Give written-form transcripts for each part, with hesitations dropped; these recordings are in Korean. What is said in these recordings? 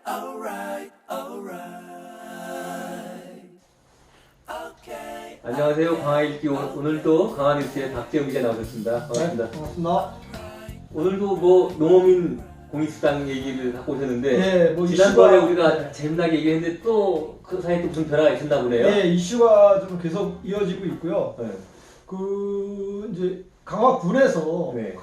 alright, alright. Okay. 안녕하세요. 강화일기 오늘도 강화뉴스의 박재웅 기자 나오셨습니다. 반갑습니다. 네, 반갑습니다. 오늘도 뭐 농어민 공익수당 얘기를 하고 오셨는데 네, 뭐 지난번에 이슈가- 우리가 네. 재미나게 얘기했는데 또 그 사이에 또 무슨 변화가 있었나 보네요. 네, 이슈가 좀 계속 이어지고 있고요. 네. 이제 강화군에서 네.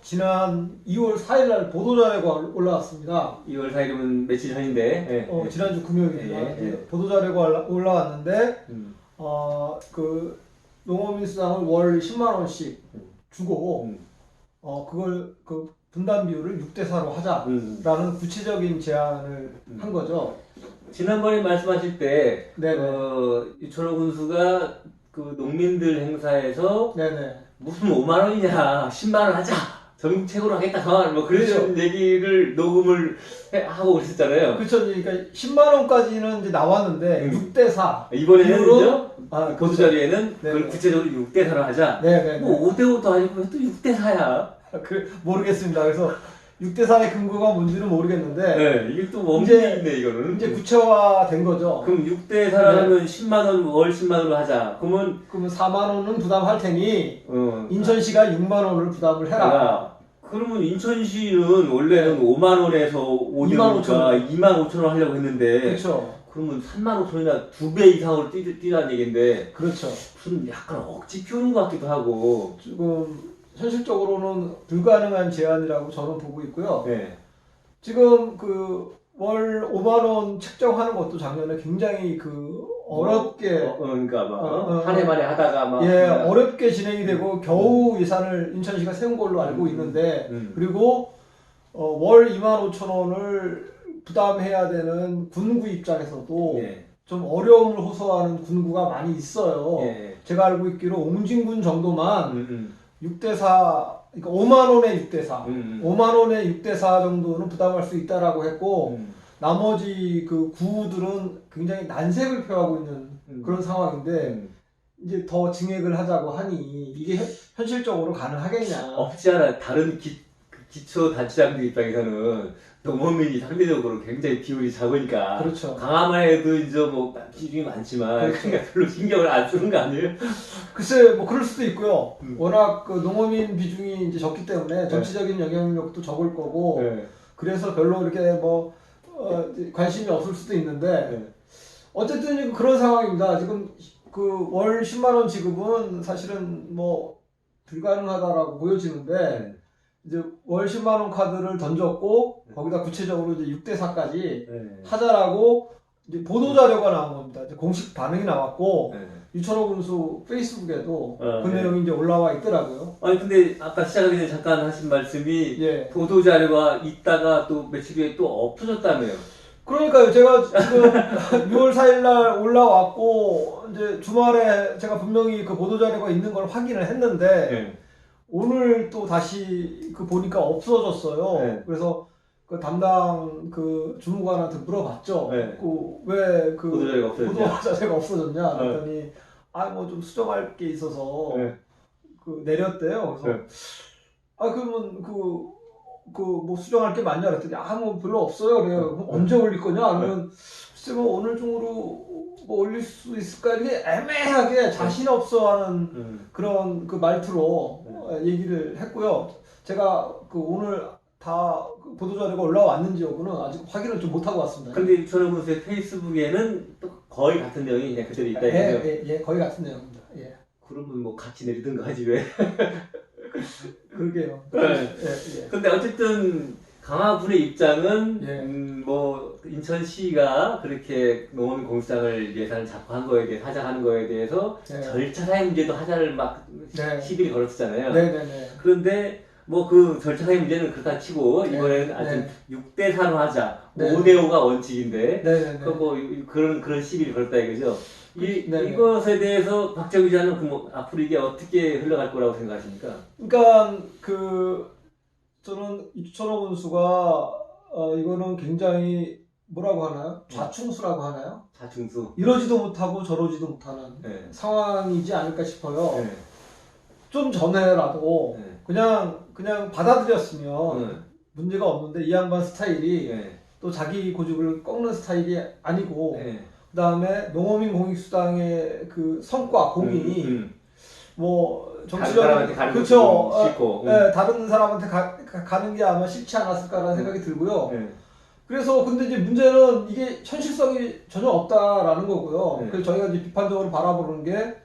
지난 2월 4일 날 보도자료가 올라왔습니다. 2월 4일이면 며칠 전인데. 네. 지난주 금요일에 네. 보도자료가 올라왔는데 음. 농어민수당을 월 10만 원씩 주고 음. 그걸 분담 비율을 6대4로 하자라는 구체적인 제안을 한 거죠. 지난번에 말씀하실 때 네네. 유철호 군수가 그 농민들 행사에서 네네. 무슨 5만 원이냐 10만 원 하자 전국 최고로 하겠다 뭐 그런 그렇죠. 얘기를 녹음을 하고 그랬었잖아요. 그렇죠. 그러니까 10만 원까지는 이제 나왔는데 6대4 이번에는요 보도자료에는 네. 그걸 구체적으로 6대4로 하자. 네네. 뭐 5대5도 아니고 또 6대4야. 모르겠습니다. 그래서 6대4의 근거가 뭔지는 모르겠는데 네, 이게 또 이제- 원인인데 이거는. 이제 구체화된 거죠. 그럼 6대4로 하면 10만 원, 월 10만 원으로 하자. 그러면 그러면 4만 원은 부담할 테니 어, 인천시가 6만 원을 부담을 해라. 그러면 인천시는 원래는 5만 원에서 2만 5천 원. 2만 5천 원 하려고 했는데 그렇죠. 그러면 3만 5천 원이나 2배 이상으로 뛰라는 얘기인데 그렇죠. 무슨 약간 억지 키우는 것 같기도 하고. 지금 현실적으로는 불가능한 제안이라고 저는 보고 있고요. 네. 지금 월 5만 원 책정하는 것도 작년에 굉장히 어렵게 그러니까 막 어, 한 해 만에 하다가 막 어렵게 진행이 되고 겨우 예산을 인천시가 세운 걸로 알고 있는데 그리고 월 2만 5천 원을 부담해야 되는 군구 입장에서도 예. 좀 어려움을 호소하는 군구가 많이 있어요. 예. 제가 알고 있기로 옹진군 정도만 6대4, 그러니까 5만 원에 6대4, 5만 원에 6대4 정도는 부담할 수 있다라고 했고 나머지 구들은 굉장히 난색을 표하고 있는 그런 상황인데 이제 더 증액을 하자고 하니 이게 현실적으로 가능하겠냐? 없지 않아. 다른 기초 단체장들 입장에서는 농어민이 상대적으로 굉장히 비율이 작으니까. 그렇죠. 강화만 해도 이제 뭐 비중이 많지만 그렇죠. 그러니까 별로 신경을 안 쓰는 거 아니에요? 글쎄 뭐 그럴 수도 있고요. 워낙 농어민 비중이 이제 적기 때문에 정치적인 영향력도 적을 거고 네. 그래서 별로 이렇게 관심이 없을 수도 있는데 네. 어쨌든 그런 상황입니다. 지금 월 10만 원 지급은 사실은 뭐 불가능하다라고 보여지는데 이제 월 10만 원 카드를 던졌고 거기다 구체적으로 이제 6대4까지 네. 하자라고 이제 보도 자료가 나온 겁니다. 이제 공식 반응이 나왔고 네. 유철호 군수 페이스북에도 그 네. 내용이 이제 올라와 있더라고요. 아니 근데 아까 시작하기 전에 잠깐 하신 말씀이 예. 보도 자료가 있다가 또 며칠 뒤에 또 없어졌다며요. 그러니까요. 제가 지금 6월 4일 날 올라왔고 이제 주말에 제가 분명히 그 보도 자료가 있는 걸 확인을 했는데 네. 오늘 또 다시 보니까 없어졌어요. 네. 그래서 담당 주무관한테 물어봤죠. 네. 왜 보도 자료가 없어졌냐? 보도 자료가 없어졌냐? 그랬더니 뭐 좀 수정할 게 있어서 네. 내렸대요. 그래서 네. 그러면 뭐 수정할 게 많냐 그랬더니 뭐 별로 없어요. 그래요. 그럼 언제 올릴 거냐? 아니면 글쎄 뭐 오늘 중으로 뭐 올릴 수 있을까? 이게 애매하게 자신 없어 하는 그런 말투로 얘기를 했고요. 제가 오늘 다 보도자료가 올라왔는지 여부는 아직 확인을 좀 못하고 왔습니다. 근데 유철호 군수의 페이스북에는 또 거의 같은 내용이 그냥 그대로 있다 이거죠? 예, 거의 같은 내용입니다. 예. 그러면 뭐 같이 내리든가 하지 왜? 그러게요. 네. 예. 근데 어쨌든 강화군의 입장은 예. 뭐 인천시가 그렇게 농어민 공수장을 예산을 잡고 한 거에 대해 하자하는 거에 대해서 예. 절차 사행 문제도 하자를 막 네. 시비를 걸었었잖아요. 네네네. 그런데 뭐 절차 사행 문제는 그렇다 치고 이번에는 아주 6대4로 하자. 네. 5대5가 원칙인데 네네네. 그런 시비를 걸었다 이거죠. 네네. 이것에 대해서 박정희 기자는 앞으로 이게 어떻게 흘러갈 거라고 생각하십니까? 그러니까 저는 이철호 군수가 이거는 굉장히 뭐라고 하나요? 좌충수라고 하나요? 자충수. 이러지도 못하고 저러지도 못하는 네. 상황이지 않을까 싶어요. 네. 좀 전에라도 네. 그냥 받아들였으면 문제가 없는데 이 양반 스타일이 네. 또 자기 고집을 꺾는 스타일이 아니고 네. 그다음에 농어민 공익수당의 그 성과 공이 뭐 다른 사람한테 가는 그렇죠. 것도 싫고. 네, 다른 사람한테 가는 게 아마 싫지 않았을까라는 생각이 들고요. 네. 그래서 근데 이제 문제는 이게 현실성이 전혀 없다라는 거고요. 네. 그래서 저희가 이제 비판적으로 바라보는 게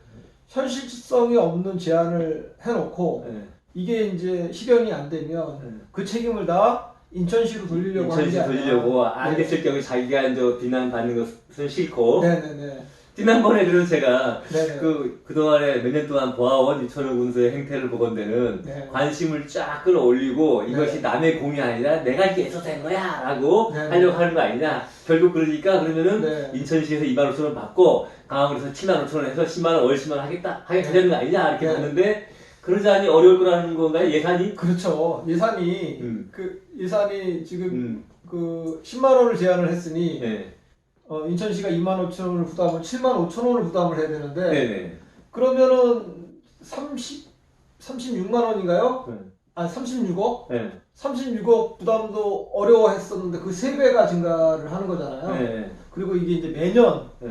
현실성이 없는 제안을 해놓고 네. 이게 이제 실현이 안 되면 그 책임을 다 인천시로 돌리려고 하는 게 인천시 돌리려고 안 네. 됐을 경우에 자기가 이제 비난받는 것은 싫고. 네네네. 지난번에 그래서 제가 네네. 그동안에 몇 년 동안 보아온 이천호 군수의 행태를 보건대는 네. 관심을 쫙 끌어올리고 이것이 네. 남의 공이 아니라 내가 이렇게 해서 된 거야 라고 네. 하려고 하는 거 아니냐. 결국 그러니까 그러면은 네. 인천시에서 25,000원 받고 강화군에서 75,000원 해서 10만원 월 10만원 하게 되는 거 아니냐 이렇게 네. 봤는데 그러지 않니 어려울 거라는 건가요 예산이? 그렇죠. 예산이 예산이 지금 그 10만 원을 제안을 했으니 네. 인천시가 25,000원을 부담을 75,000원을 부담을 해야 되는데 네네. 그러면은 36만 원인가요? 네. 아 36억? 네. 36억 부담도 어려워했었는데 그 3배가 증가를 하는 거잖아요. 네. 그리고 이게 이제 매년 네.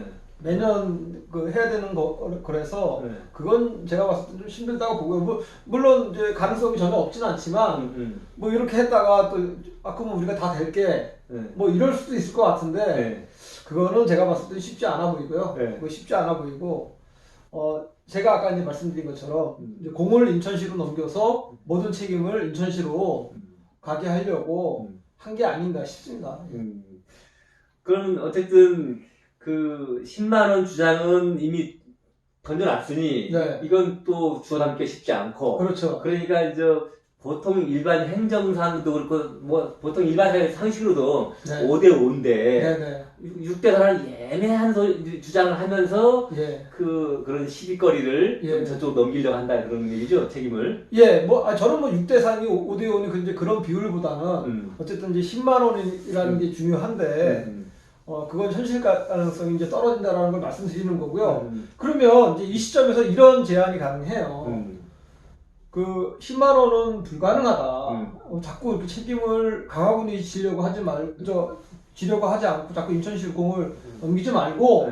그 해야 되는 그래서 네. 그건 제가 봤을 때 좀 힘들다고 보고요. 물론 이제 가능성이 전혀 없지는 않지만 뭐 이렇게 했다가 또 그러면 우리가 다 될게 뭐 이럴 수도 있을 것 같은데 네. 그거는 제가 봤을 때 쉽지 않아 보이고요. 네. 그거 쉽지 않아 보이고 제가 아까 이제 말씀드린 것처럼 이제 공을 인천시로 넘겨서 모든 책임을 인천시로 가게 하려고 한 게 아닌가 싶습니다. 그럼 어쨌든 그 10만 원 주장은 이미 던져놨으니 네. 이건 또 주워 담기 쉽지 않고 그렇죠. 그러니까 이제 보통 일반 행정상도 그렇고 뭐 보통 일반 상식으로도 네. 5대5인데 네네. 6대4는 애매한 주장을 하면서 예. 그런 시비거리를 예. 좀 저쪽 넘기려고 한다 그런 얘기죠 책임을. 예, 저는 뭐 6대4니 5대5니 이제 그런 비율보다는 어쨌든 이제 10만 원이라는 게 중요한데 그건 현실 가능성이 이제 떨어진다라는 걸 말씀드리는 거고요. 그러면 이제 이 시점에서 이런 제안이 가능해요. 그 10만 원은 불가능하다. 자꾸 이렇게 책임을 강화군이 지려고 하지 않고 자꾸 인천시로 공을 넘기지 말고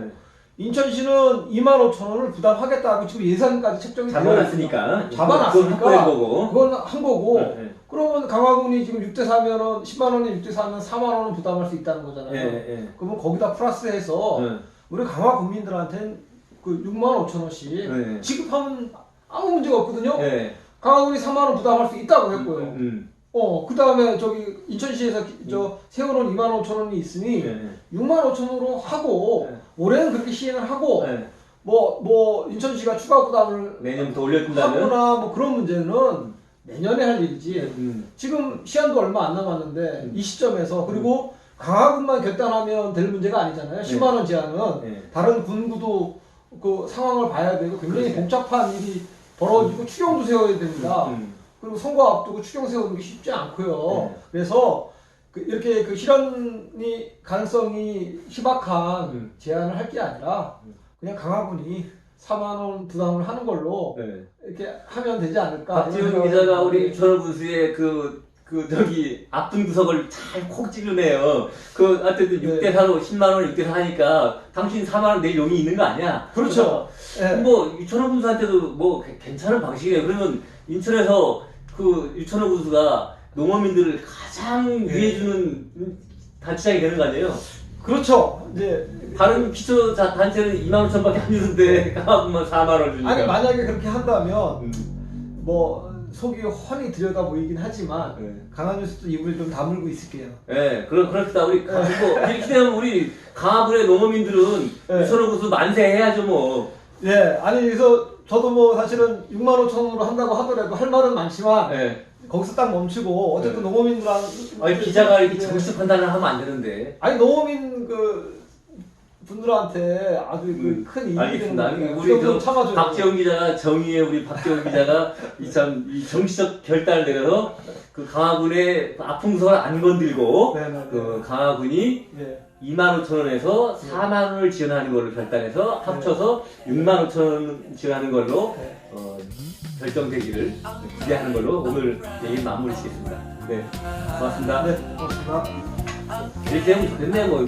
인천시는 25,000원을 부담하겠다고 지금 예산까지 책정이 잡아놨으니까. 잡아놨으니까 거고. 그건 한 거고. 네. 그러면 강화군이 지금 6대4면은 10만 원에 6대4면 4만 원은 부담할 수 있다는 거잖아요. 네. 그러면 거기다 플러스해서 우리 강화 국민들한테는 그 65,000원씩 네. 지급하면 아무 문제가 없거든요. 네. 강화군이 3만 원 부담할 수 있다고 했고요. 그 다음에 저기 인천시에서 세워놓은 25,000원이 있으니 65,000원으로 하고 올해는 그렇게 시행을 하고 뭐 인천시가 추가 부담을 내년부터 올려준다면 하거나 뭐 그런 문제는 내년에 할 일이지. 지금 시한도 얼마 안 남았는데 이 시점에서 그리고 강화군만 결단하면 될 문제가 아니잖아요. 10만 원 제한은 다른 군구도 그 상황을 봐야 되고 굉장히 복잡한 일이 벌어지고 추경도 세워야 됩니다. 그리고 선거 앞두고 추경 세우는 게 쉽지 않고요. 그래서 이렇게 그 실현이 가능성이 희박한 제안을 할 게 아니라 그냥 강화군이 4만 원 부담을 하는 걸로 이렇게 하면 되지 않을까. 박지훈 기자가 우리 이천호 군수의 저기 아픈 구석을 잘 콕 찌르네요. 어쨌든 6대4로 10만원 6대4 하니까 당신 4만원 낼 용이 있는 거 아니야? 그렇죠. 뭐 이천호 군수한테도 뭐 괜찮은 방식이에요. 그러면 인천에서 이천호 군수가 농어민들을 가장 위해주는 단체장이 되는 거 아니에요? 그렇죠. 이제 다른 기초 단체는 25,000원밖에 안 주는데 강화군만 4만원 주니까. 아니 만약에 그렇게 한다면 뭐 속이 훤히 들여다 보이긴 하지만 강한 뉴스도 입을 좀 다물고 있을게요. 네, 그렇다. 우리 이렇게 되면 우리 강화군의 농어민들은 이천호 군수 만세해야죠 뭐. 예, 아니 그래서 저도 뭐 사실은 65,000원으로 한다고 하더라도 할 말은 많지만 거기서 딱 멈추고 어쨌든 농어민들한테 아니 기자가 이렇게 정치 판단을 하면 안 되는데. 아니 농어민 분들한테 아주 큰 이익이 되는 알겠습니다. 거니까 우리 좀 참아줘요. 박지원 기자가 정의의 우리 박지원 기자가 이 정치적 결단을 내려서 강화군의 아픈 구석을 안 건들고 강화군이 25,000원에서 4만 원을 지원하는 걸로 결단해서 합쳐서 65,000원 지원하는 걸로 결정되기를 기대하는 걸로 오늘 얘기 마무리 짓겠습니다. 네, 고맙습니다. 네, 고맙습니다. 이렇게 하면 좋겠네 뭐.